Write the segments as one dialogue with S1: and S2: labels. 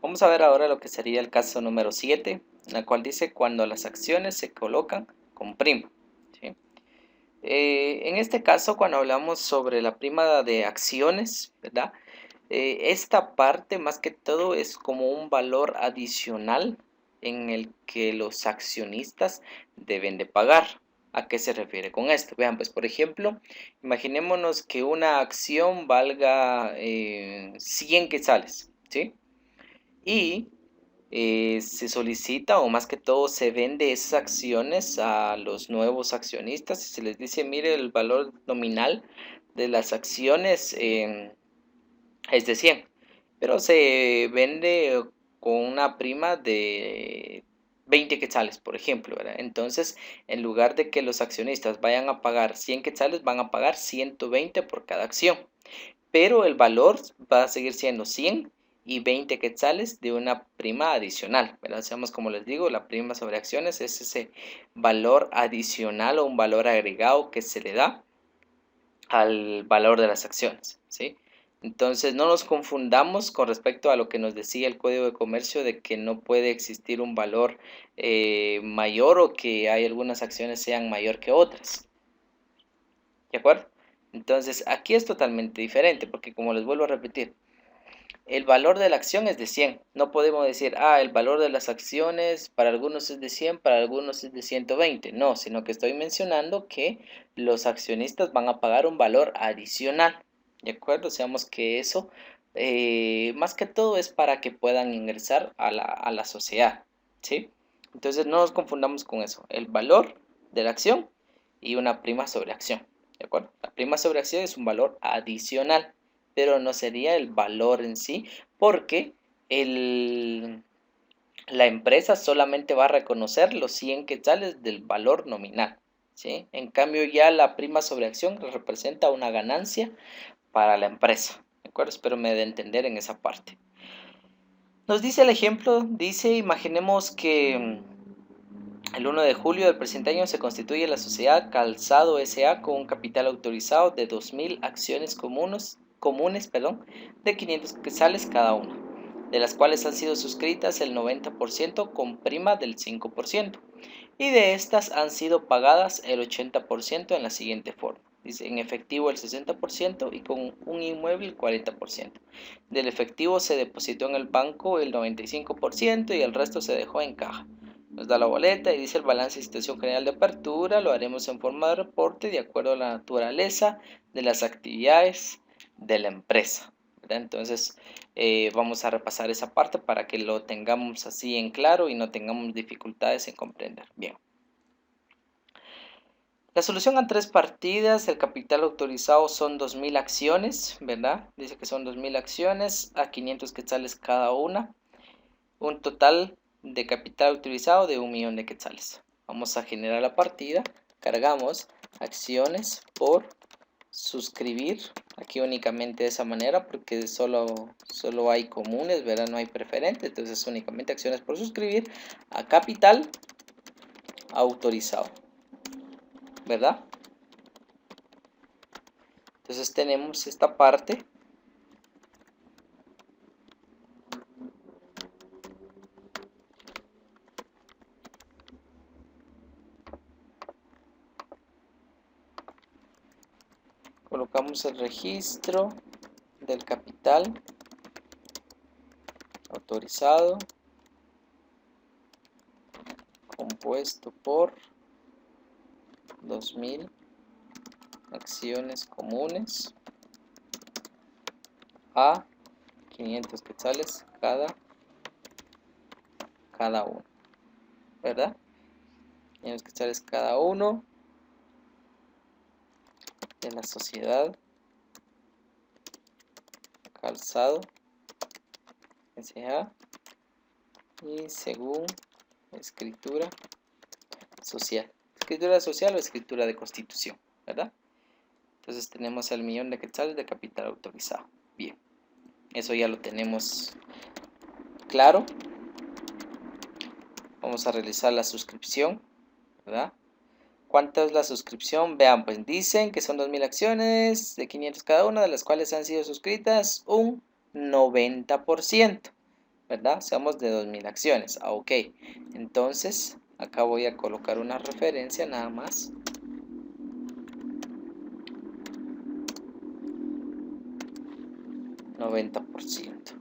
S1: Vamos a ver ahora lo que sería el caso número 7, en la cual dice cuando las acciones se colocan con prima. ¿Sí? En este caso, cuando hablamos sobre la prima de acciones, ¿verdad? Esta parte más que todo es como un valor adicional en el que los accionistas deben de pagar. ¿A qué se refiere con esto? Vean, pues por ejemplo, imaginémonos que una acción valga 100 quetzales, ¿sí? Y se solicita o más que todo se vende esas acciones a los nuevos accionistas y se les dice, mire, el valor nominal de las acciones es de 100, pero se vende con una prima de 20 quetzales, por ejemplo, ¿verdad? Entonces, en lugar de que los accionistas vayan a pagar 100 quetzales, van a pagar 120 por cada acción, pero el valor va a seguir siendo 100 y 20 quetzales de una prima adicional, ¿verdad? Seamos como les digo, la prima sobre acciones es ese valor adicional o un valor agregado que se le da al valor de las acciones, ¿sí? Entonces no nos confundamos con respecto a lo que nos decía el Código de Comercio de que no puede existir un valor mayor o que hay algunas acciones sean mayor que otras, ¿de acuerdo? Entonces aquí es totalmente diferente porque como les vuelvo a repetir, el valor de la acción es de 100. No podemos decir, el valor de las acciones para algunos es de 100, para algunos es de 120. No, sino que estoy mencionando que los accionistas van a pagar un valor adicional. ¿De acuerdo? Seamos que eso, más que todo, es para que puedan ingresar a la sociedad. ¿Sí? Entonces no nos confundamos con eso. El valor de la acción y una prima sobre acción. ¿De acuerdo? La prima sobre acción es un valor adicional, pero no sería el valor en sí, porque el, la empresa solamente va a reconocer los 100 quetzales del valor nominal, ¿sí? En cambio, ya la prima sobre acción representa una ganancia para la empresa, ¿de acuerdo? Espero me dé a entender en esa parte. Nos dice el ejemplo, dice, imaginemos que el 1 de julio del presente año se constituye la sociedad Calzado S.A. con un capital autorizado de 2.000 acciones comunes de 500 quetzales cada una, de las cuales han sido suscritas el 90% con prima del 5%, y de estas han sido pagadas el 80% en la siguiente forma. Dice, en efectivo el 60% y con un inmueble el 40%. Del efectivo se depositó en el banco el 95% y el resto se dejó en caja. Nos da la boleta y dice el balance de situación general de apertura, lo haremos en forma de reporte de acuerdo a la naturaleza de las actividades de la empresa, ¿verdad? Entonces vamos a repasar esa parte para que lo tengamos así en claro y no tengamos dificultades en comprender. Bien. La solución a tres partidas, el capital autorizado son 2.000 acciones, ¿verdad? Dice que son 2.000 acciones a 500 quetzales cada una. Un total de capital utilizado de 1.000.000 de quetzales. Vamos a generar la partida, cargamos acciones por suscribir, aquí únicamente de esa manera porque solo hay comunes, ¿verdad? No hay preferentes, entonces únicamente acciones por suscribir a capital autorizado, ¿verdad? Entonces tenemos esta parte. Colocamos el registro del capital autorizado compuesto por 2.000 acciones comunes a 500 quetzales cada uno, ¿verdad? 500 quetzales cada uno de la sociedad Calzado S.A. y según escritura social. Escritura social o escritura de constitución, ¿verdad? Entonces tenemos el 1.000.000 de quetzales de capital autorizado. Bien, eso ya lo tenemos claro. Vamos a realizar la suscripción, ¿verdad? ¿Cuánto es la suscripción? Vean, pues dicen que son 2.000 acciones de 500 cada una, de las cuales han sido suscritas un 90%. ¿verdad? Seamos de 2000 acciones. Ah, ok. Entonces, acá voy a colocar una referencia nada más. $90.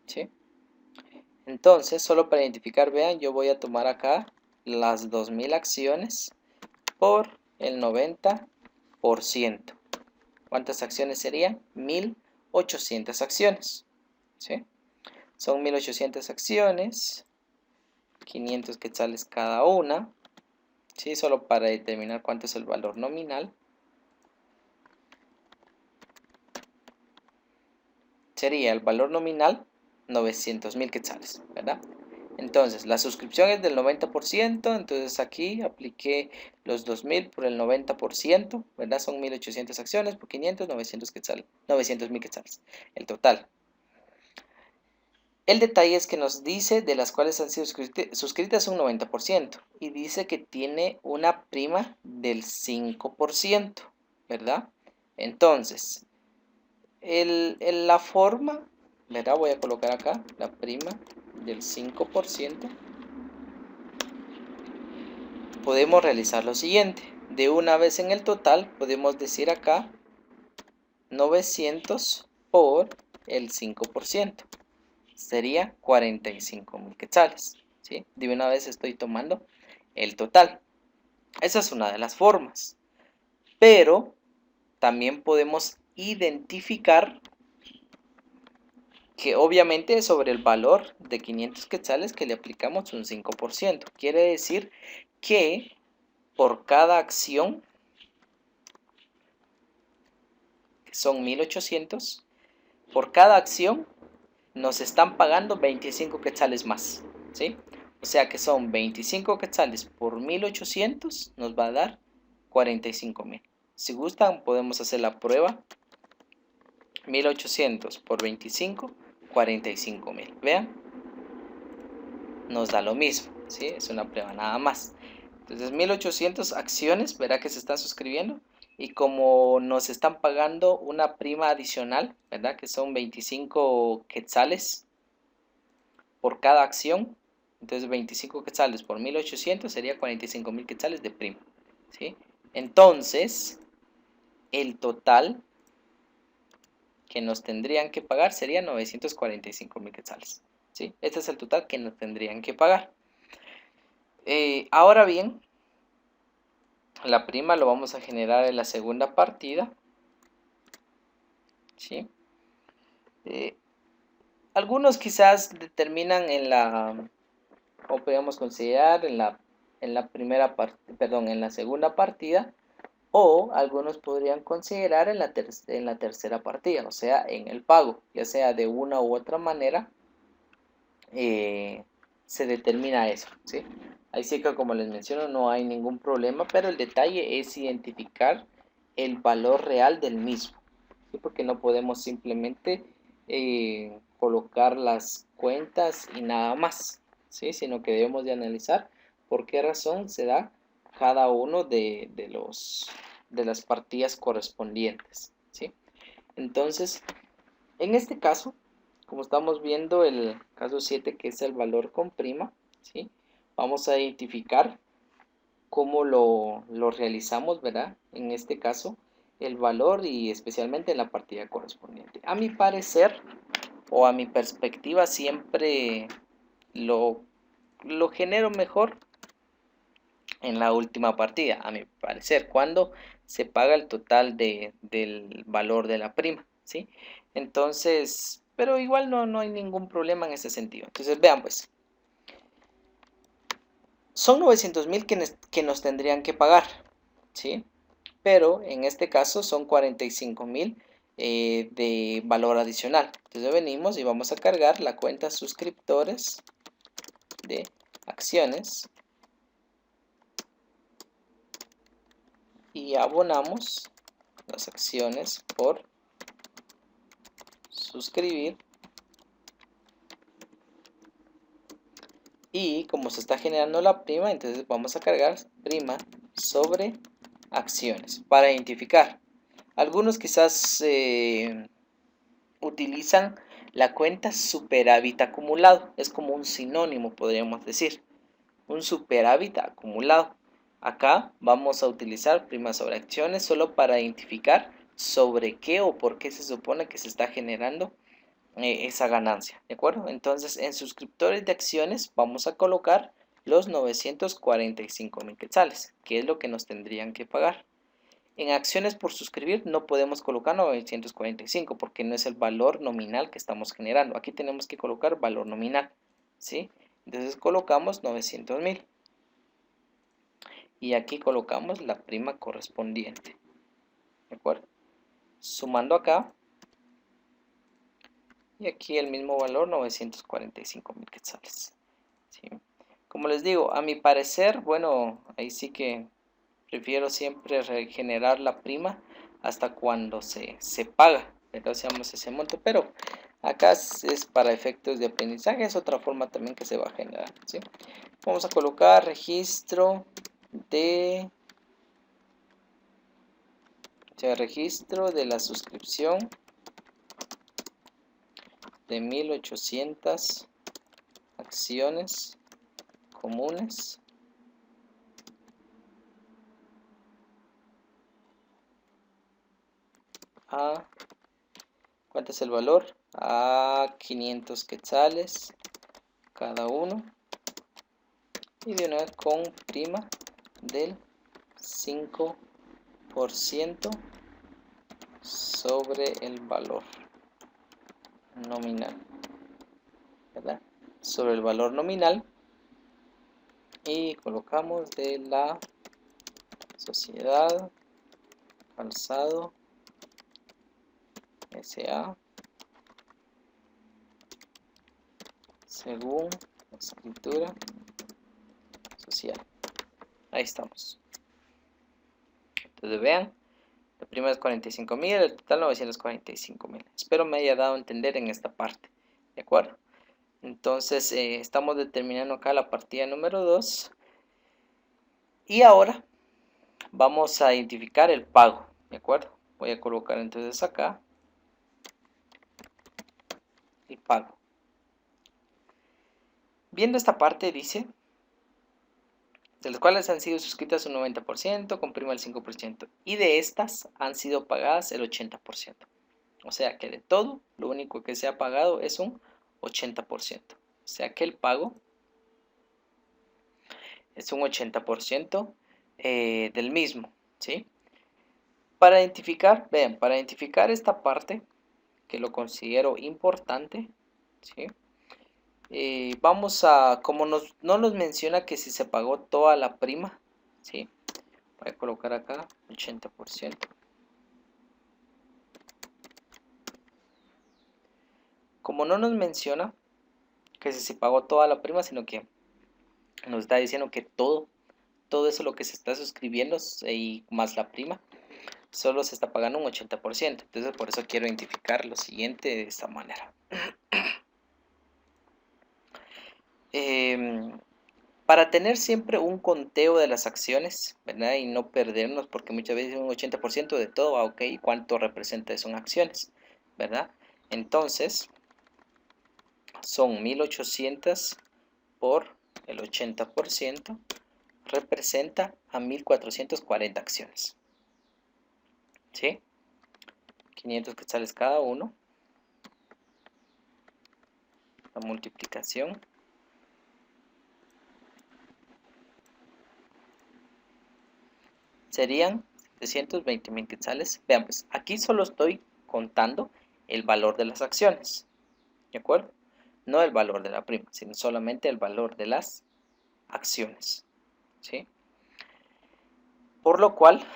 S1: ¿Sí? Entonces, solo para identificar, vean, yo voy a tomar acá las 2000 acciones por el 90%. ¿Cuántas acciones serían? 1800 acciones. ¿Sí? Son 1800 acciones, 500 quetzales cada una. ¿Sí? Solo para determinar cuánto es el valor nominal. Sería el valor nominal 900.000 quetzales, ¿verdad? Entonces, la suscripción es del 90%, entonces aquí apliqué los 2000 por el 90%, ¿verdad? Son 1800 acciones por 500, 900 quetzales, 900.000 quetzales, el total. El detalle es que nos dice de las cuales han sido suscritas un 90% y dice que tiene una prima del 5%, ¿verdad? Entonces, la forma, ¿verdad? Voy a colocar acá la prima del 5%. Podemos realizar lo siguiente. De una vez en el total, podemos decir acá 900 por el 5%. Sería 45.000 quetzales. ¿Sí? De una vez estoy tomando el total. Esa es una de las formas. Pero también podemos identificar que obviamente es sobre el valor de 500 quetzales que le aplicamos un 5%. Quiere decir que por cada acción, que son 1800, por cada acción nos están pagando 25 quetzales más, ¿sí? O sea que son 25 quetzales por 1800, nos va a dar 45.000. Si gustan, podemos hacer la prueba. 1800 por 25, 45.000. Vean, nos da lo mismo, ¿sí? Es una prueba nada más. Entonces, 1800 acciones, verá que se están suscribiendo. Y como nos están pagando una prima adicional, ¿verdad? Que son 25 quetzales por cada acción. Entonces 25 quetzales por 1800 sería 45.000 quetzales de prima, ¿sí? Entonces, el total que nos tendrían que pagar sería 945.000 quetzales, ¿sí? Este es el total que nos tendrían que pagar. Ahora bien, la prima lo vamos a generar en la segunda partida, ¿sí? Algunos quizás determinan o podríamos considerar en la primera perdón, en la segunda partida, o algunos podrían considerar en la tercera partida, o sea, en el pago, ya sea de una u otra manera, se determina eso, ¿sí? Ahí sí que, como les menciono, no hay ningún problema, pero el detalle es identificar el valor real del mismo, ¿sí? Porque no podemos simplemente colocar las cuentas y nada más, ¿sí? Sino que debemos de analizar por qué razón se da cada uno de las partidas correspondientes, ¿sí? Entonces, en este caso, como estamos viendo el caso 7, que es el valor con prima, ¿sí? Vamos a identificar cómo lo realizamos, ¿verdad? En este caso, el valor y especialmente en la partida correspondiente. A mi parecer, o a mi perspectiva, siempre lo genero mejor en la última partida, a mi parecer, cuando se paga el total del valor de la prima, ¿sí? Entonces, pero igual no hay ningún problema en ese sentido. Entonces, vean pues, son 900.000 que nos tendrían que pagar, ¿sí? Pero en este caso son 45.000 de valor adicional. Entonces venimos y vamos a cargar la cuenta suscriptores de acciones y abonamos las acciones por suscribir, y como se está generando la prima, entonces vamos a cargar prima sobre acciones para identificar. Algunos quizás utilizan La cuenta superávit acumulado es como un sinónimo, podríamos decir. Un superávit acumulado. Acá vamos a utilizar prima sobre acciones solo para identificar sobre qué o por qué se supone que se está generando esa ganancia, ¿de acuerdo? Entonces, en suscriptores de acciones vamos a colocar los 945.000 quetzales, que es lo que nos tendrían que pagar. En acciones por suscribir no podemos colocar 945 porque no es el valor nominal que estamos generando. Aquí tenemos que colocar valor nominal, ¿sí? Entonces colocamos 900.000 y aquí colocamos la prima correspondiente, ¿de acuerdo? Sumando acá y aquí el mismo valor, 945.000 quetzales, ¿sí? Como les digo, a mi parecer, bueno, ahí sí que prefiero siempre regenerar la prima hasta cuando se paga, pero hacemos ese monto, pero acá es para efectos de aprendizaje, es otra forma también que se va a generar, ¿sí? Vamos a colocar registro de la suscripción de 1800 acciones comunes a, ¿cuánto es el valor? A 500 quetzales cada uno y de una vez con prima del 5% sobre el valor nominal, ¿verdad? Sobre el valor nominal y colocamos de la sociedad Calzado S.A. según escritura social. Ahí estamos. Entonces vean, la prima es 45.000, el total 945.000. Espero me haya dado a entender en esta parte, ¿de acuerdo? Entonces estamos determinando acá la partida número 2 y ahora vamos a identificar el pago, ¿de acuerdo? Voy a colocar entonces acá el pago. Viendo esta parte dice, de las cuales han sido suscritas un 90%, con prima del 5%, y de estas han sido pagadas el 80%. O sea que de todo, lo único que se ha pagado es un 80%. O sea que el pago es un 80% del mismo, ¿sí? Para identificar, vean, para identificar esta parte, que lo considero importante, ¿sí? Vamos a, como no nos menciona que si se pagó toda la prima, ¿sí? Voy a colocar acá 80%. Como no nos menciona que si se pagó toda la prima, sino que nos está diciendo que todo eso lo que se está suscribiendo y más la prima, solo se está pagando un 80%. Entonces por eso quiero identificar lo siguiente de esta manera. Para tener siempre un conteo de las acciones, ¿verdad? Y no perdernos, porque muchas veces un 80% de todo, ok, ¿cuánto representa eso en acciones? ¿Verdad? Entonces, son 1800 por el 80%, representa a 1440 acciones. ¿Sí? 500 quetzales cada uno. La multiplicación. Serían 720.000 quetzales. Vean, pues aquí solo estoy contando el valor de las acciones. ¿De acuerdo? No el valor de la prima, sino solamente el valor de las acciones. ¿Sí? Por lo cual,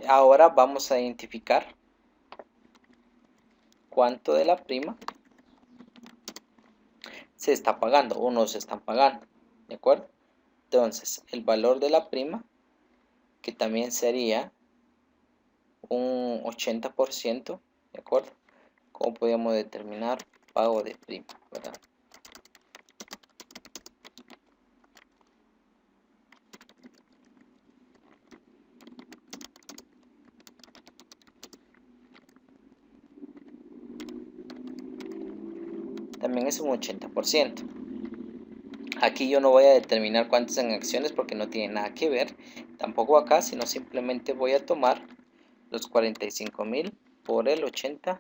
S1: ahora vamos a identificar cuánto de la prima se está pagando o no se están pagando. ¿De acuerdo? Entonces, el valor de la prima, que también sería un 80%, ¿de acuerdo? ¿Cómo podríamos determinar pago de prima, verdad? también es un 80%. Aquí yo no voy a determinar cuántos en acciones porque no tiene nada que ver, tampoco acá, sino simplemente voy a tomar los 45.000 por el 80%,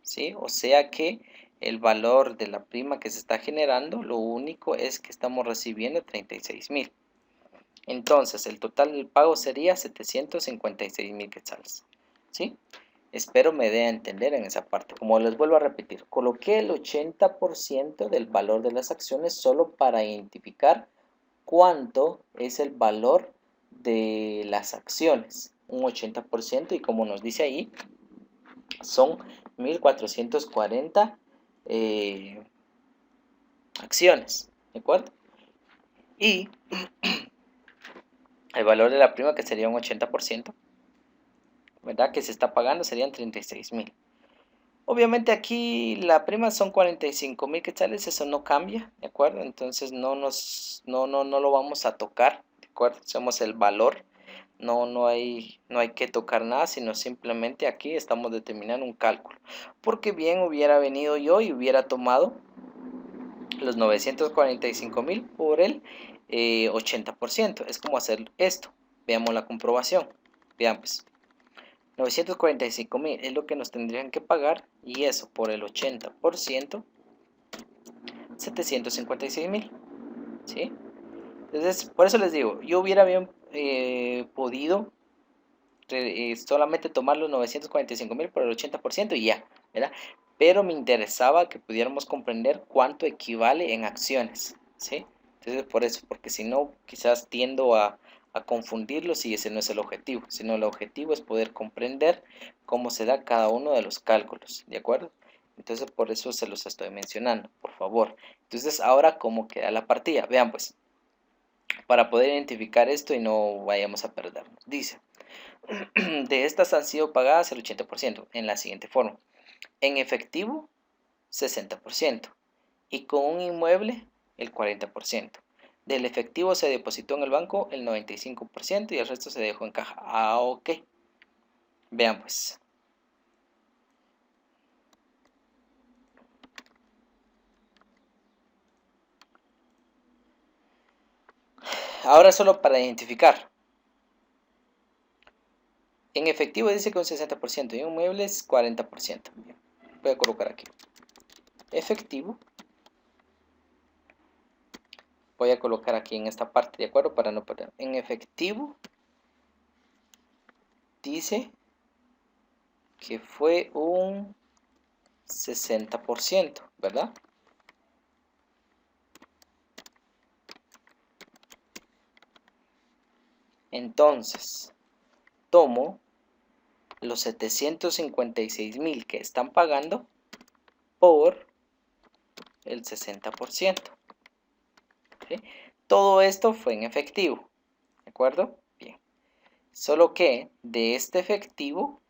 S1: ¿sí? O sea que el valor de la prima que se está generando, lo único es que estamos recibiendo 36.000. Entonces, el total del pago sería 756.000 quetzales, ¿sí? Espero me dé a entender en esa parte. Como les vuelvo a repetir, coloqué el 80% del valor de las acciones solo para identificar cuánto es el valor de las acciones. Un 80% y como nos dice ahí, son 1.440 acciones, ¿de acuerdo? Y el valor de la prima, que sería un 80%, ¿verdad? Que se está pagando serían 36.000. Obviamente aquí la prima son 45.000 quetzales, eso no cambia, ¿de acuerdo? Entonces no lo vamos a tocar, ¿de acuerdo? Somos el valor, no hay que tocar nada, sino simplemente aquí estamos determinando un cálculo. Porque bien hubiera venido yo y hubiera tomado los 945.000 por el 80%. Es como hacer esto. Veamos la comprobación. Veamos. 945.000 es lo que nos tendrían que pagar y eso por el 80%, 756.000, ¿sí? Entonces, por eso les digo, yo hubiera bien podido solamente tomar los 945.000 por el 80% y ya, ¿verdad? Pero me interesaba que pudiéramos comprender cuánto equivale en acciones, ¿sí? Entonces, por eso, porque si no, quizás tiendo a confundirlos y ese no es el objetivo, sino el objetivo es poder comprender cómo se da cada uno de los cálculos, ¿de acuerdo? Entonces, por eso se los estoy mencionando, por favor. Entonces, ahora, ¿cómo queda la partida? Vean, pues, para poder identificar esto y no vayamos a perdernos. Dice, de estas han sido pagadas el 80% en la siguiente forma. En efectivo, 60%. Y con un inmueble, el 40%. Del efectivo se depositó en el banco el 95% y el resto se dejó en caja. Ah, ok. Vean pues. Ahora solo para identificar. En efectivo dice que un 60% y en inmuebles 40%. Bien, voy a colocar aquí. Efectivo. Voy a colocar aquí en esta parte, ¿de acuerdo? Para no perder. En efectivo dice que fue un 60%, ¿verdad? Entonces, tomo los 756.000 que están pagando por el 60%. ¿Sí? Todo esto fue en efectivo, ¿de acuerdo? Bien. Solo que de este efectivo,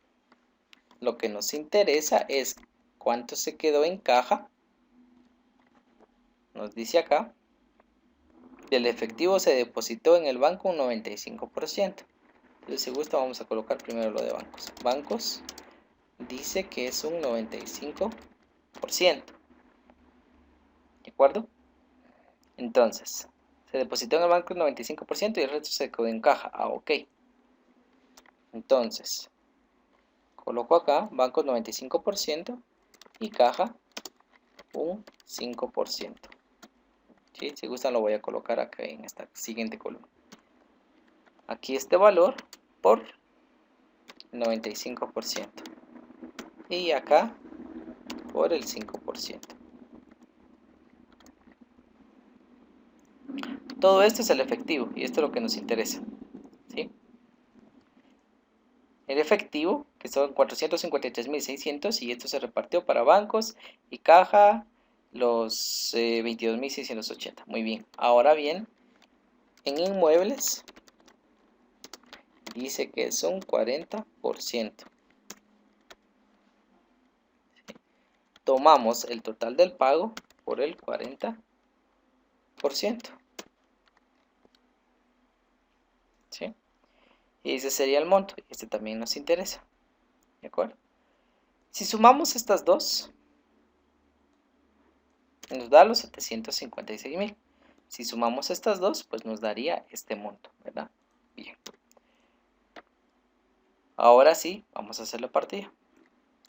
S1: lo que nos interesa es cuánto se quedó en caja. Nos dice acá, del efectivo se depositó en el banco un 95%. Entonces, si gusta, vamos a colocar primero lo de bancos. Bancos dice que es un 95%. ¿De acuerdo? Entonces, se depositó en el banco el 95% y el resto se quedó en caja. Ah, ok. Entonces, coloco acá bancos 95% y caja un 5%. ¿Sí? Si gustan lo voy a colocar acá en esta siguiente columna. Aquí este valor por 95%. Y acá por el 5%. Todo esto es el efectivo y esto es lo que nos interesa, ¿sí? El efectivo, que son 453.600 y esto se repartió para bancos y caja los 22.680. Muy bien. Ahora bien, en inmuebles dice que es un 40%. Tomamos el total del pago por el 40%. ¿Sí? Y ese sería el monto. Este también nos interesa. ¿De acuerdo? Si sumamos estas dos, Nos da los 756.000. Si sumamos estas dos, pues nos daría este monto, ¿verdad? Bien. Ahora sí, vamos a hacer la partida.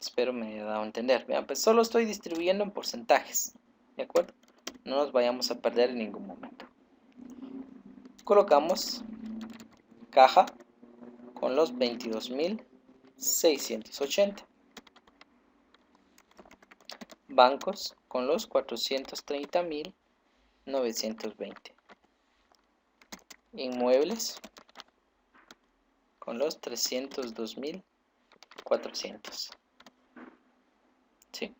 S1: Espero me haya dado a entender. Vean, pues solo estoy distribuyendo en porcentajes, ¿de acuerdo? No nos vayamos a perder en ningún momento. Colocamos caja con los 22.680. Bancos con los 430.920. Inmuebles con los 302.400. ¿Sí?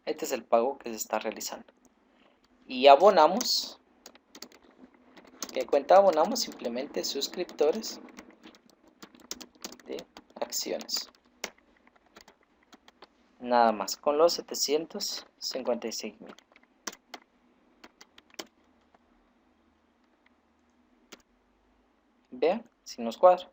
S1: Este es el pago que se está realizando. Y abonamos. ¿Qué cuenta abonamos? Simplemente suscriptores de acciones. Nada más, con los 756.000. Vean si nos cuadra.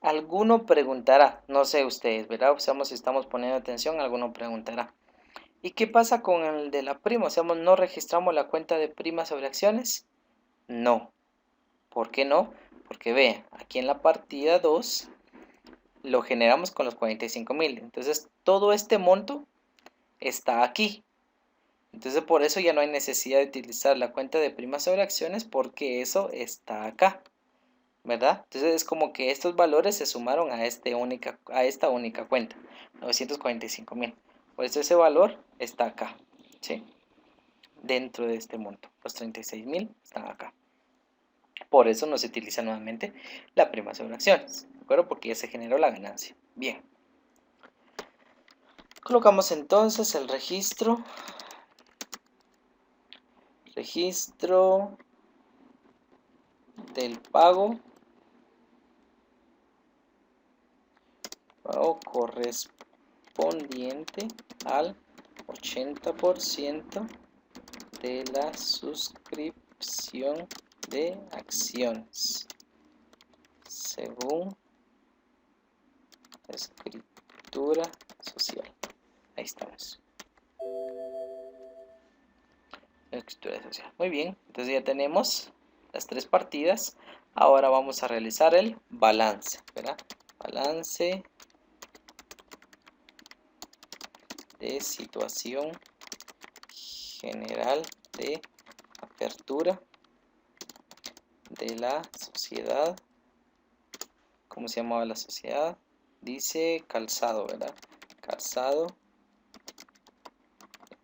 S1: Alguno preguntará, no sé ustedes, ¿verdad? Observamos si estamos poniendo atención, alguno preguntará. ¿Y qué pasa con el de la prima? O sea, ¿no registramos la cuenta de prima sobre acciones? No. ¿Por qué no? Porque vean, aquí en la partida 2 lo generamos con los 45.000. Entonces, todo este monto está aquí. Entonces, por eso ya no hay necesidad de utilizar la cuenta de prima sobre acciones porque eso está acá, ¿verdad? Entonces, es como que estos valores se sumaron a esta única cuenta, 945.000. Por eso ese valor está acá, ¿sí? Dentro de este monto. Los 36.000 están acá. Por eso no se utiliza nuevamente la prima sobre acciones, ¿de acuerdo? Porque ya se generó la ganancia. Bien. Colocamos entonces el registro del pago correspondiente al 80% de la suscripción de acciones según escritura social. Ahí estamos. Escritura social. Muy bien, entonces ya tenemos las tres partidas. Ahora vamos a realizar el balance, ¿verdad? Balance de situación general de apertura de la sociedad. ¿Cómo se llamaba la sociedad? Dice Calzado, ¿verdad? Calzado,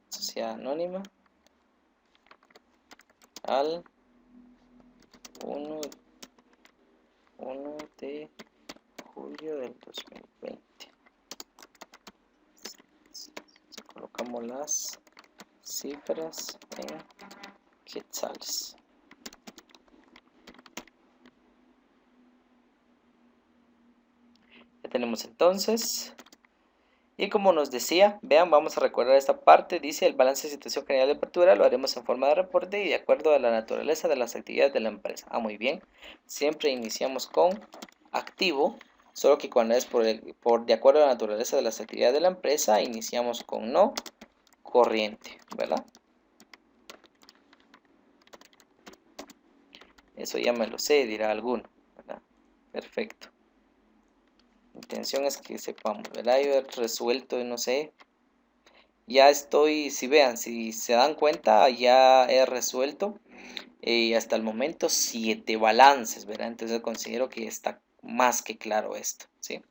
S1: sociedad anónima, al 1 de julio del 2020. Colocamos las cifras en quetzales. Ya tenemos entonces. Y como nos decía, vean, vamos a recordar esta parte, dice el balance de situación general de apertura, lo haremos en forma de reporte y de acuerdo a la naturaleza de las actividades de la empresa. Muy bien, siempre iniciamos con activo, solo que cuando es de acuerdo a la naturaleza de las actividades de la empresa, iniciamos con no corriente, ¿verdad? Eso ya me lo sé, dirá alguno, ¿verdad? Perfecto. La intención es que sepamos, ¿verdad? Yo he resuelto, no sé, ya estoy, si vean, si se dan cuenta, ya he resuelto hasta el momento 7 balances, ¿verdad? Entonces considero que está más que claro esto, ¿sí?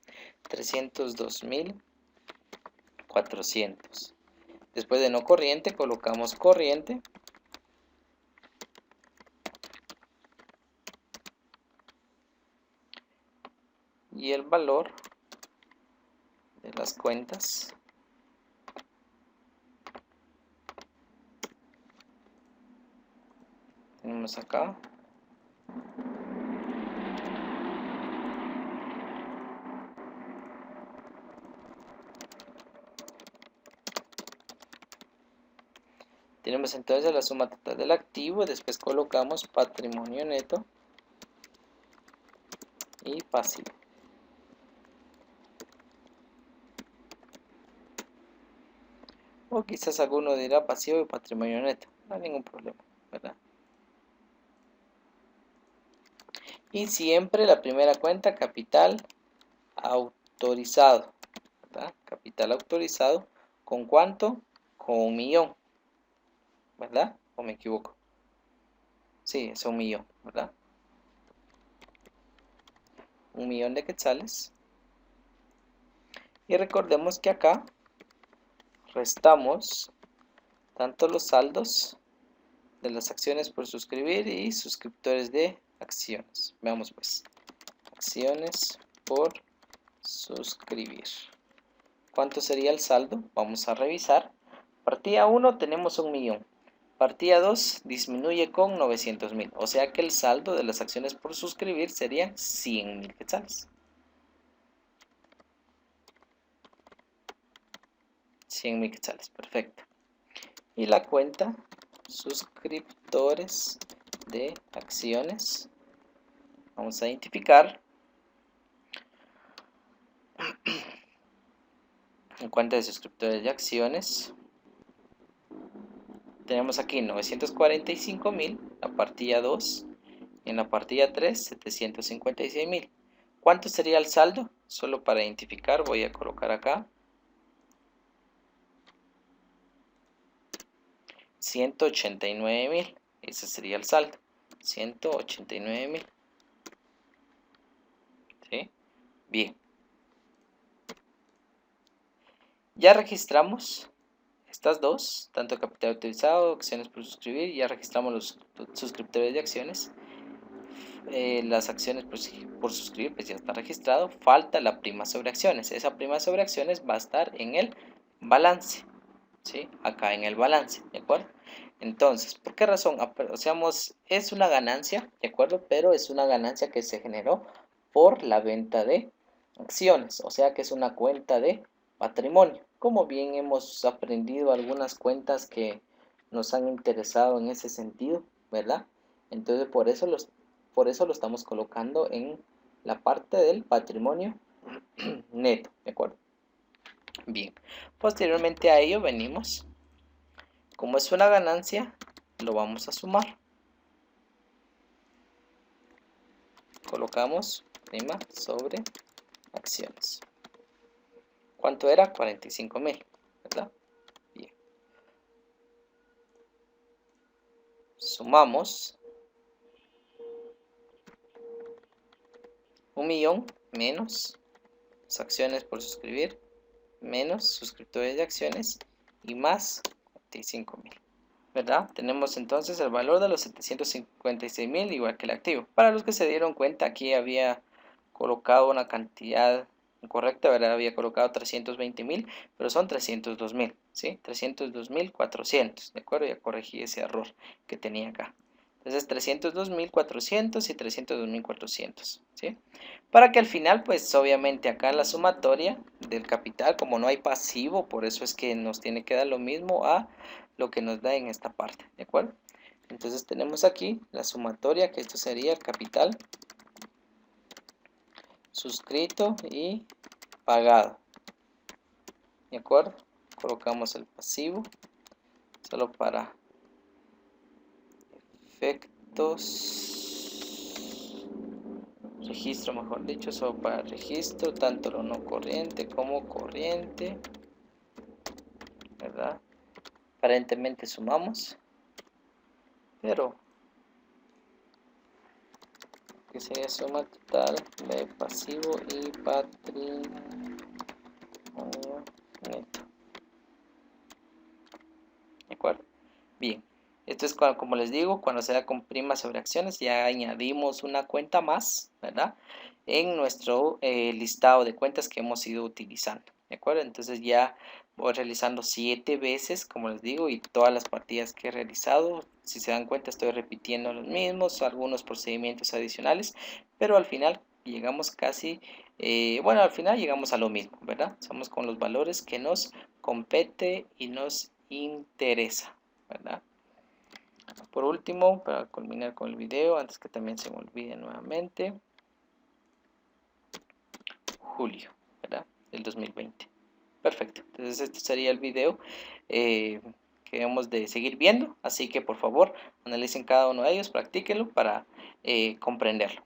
S1: 302.400. Después de no corriente, colocamos corriente. Y el valor de las cuentas tenemos acá. Tenemos entonces la suma total del activo, después colocamos patrimonio neto y pasivo. O quizás alguno dirá pasivo y patrimonio neto. No hay ningún problema, ¿verdad? Y siempre la primera cuenta, capital autorizado, ¿verdad? Capital autorizado, ¿con cuánto? Con 1.000.000, ¿verdad? ¿O me equivoco? Sí, es 1.000.000, ¿verdad? 1.000.000 de quetzales. Y recordemos que acá restamos tanto los saldos de las acciones por suscribir y suscriptores de acciones. Veamos pues, acciones por suscribir. ¿Cuánto sería el saldo? Vamos a revisar. Partida 1 tenemos 1.000.000. Partida 2 disminuye con 900.000. O sea que el saldo de las acciones por suscribir serían 100.000 quetzales. 100.000 quetzales, perfecto. Y la cuenta suscriptores de acciones. Vamos a identificar en cuenta de suscriptores de acciones. Tenemos aquí 945.000, la partida 2, y en la partida 3, 756.000. ¿Cuánto sería el saldo? Solo para identificar voy a colocar acá 189.000. Ese sería el saldo, 189.000. ¿Sí? Bien. Ya registramos estas dos, tanto capital utilizado, acciones por suscribir. Ya registramos los suscriptores de acciones. Las acciones por suscribir pues ya está registrado. Falta la prima sobre acciones. Esa prima sobre acciones va a estar en el balance, ¿sí? Acá en el balance, ¿de acuerdo? Entonces, ¿por qué razón? Apreciamos, es una ganancia, ¿de acuerdo? Pero es una ganancia que se generó por la venta de acciones, o sea que es una cuenta de patrimonio. Como bien hemos aprendido algunas cuentas que nos han interesado en ese sentido, ¿verdad? Entonces, por eso lo estamos colocando en la parte del patrimonio neto, ¿de acuerdo? Bien, posteriormente a ello venimos, como es una ganancia, lo vamos a sumar. Colocamos prima sobre acciones. ¿Cuánto era? 45.000, ¿verdad? Bien. Sumamos 1.000.000 menos las acciones por suscribir, menos suscriptores de acciones y más 45.000. ¿Verdad? Tenemos entonces el valor de los 756.000 igual que el activo. Para los que se dieron cuenta, aquí había colocado una cantidad incorrecta, ¿verdad? Había colocado 320.000, pero son 302.000, ¿sí? 302.400, ¿de acuerdo? Ya corregí ese error que tenía acá. Entonces 302.400 y 302.400, ¿sí? Para que al final, pues obviamente acá en la sumatoria del capital, como no hay pasivo, por eso es que nos tiene que dar lo mismo a lo que nos da en esta parte, ¿de acuerdo? Entonces tenemos aquí la sumatoria, que esto sería el capital suscrito y pagado, ¿de acuerdo? Colocamos el pasivo, solo para efectos, registro mejor dicho, solo para registro, tanto lo no corriente como corriente, ¿verdad? Aparentemente sumamos, pero que sería suma total de pasivo y patrimonio neto. ¿De acuerdo? Bien, esto es como les digo, cuando se da con prima sobre acciones, ya añadimos una cuenta más, ¿verdad? En nuestro listado de cuentas que hemos ido utilizando, ¿de acuerdo? Entonces ya voy realizando 7 veces, como les digo, y todas las partidas que he realizado, si se dan cuenta, estoy repitiendo los mismos, algunos procedimientos adicionales, pero al final llegamos casi, bueno, al final llegamos a lo mismo, ¿verdad? Somos con los valores que nos compete y nos interesa, ¿verdad? Por último, para culminar con el video, antes que también se me olvide nuevamente, julio, ¿verdad? Del 2020. Perfecto. Entonces este sería el video que debemos de seguir viendo. Así que por favor analicen cada uno de ellos, practíquenlo para comprenderlo.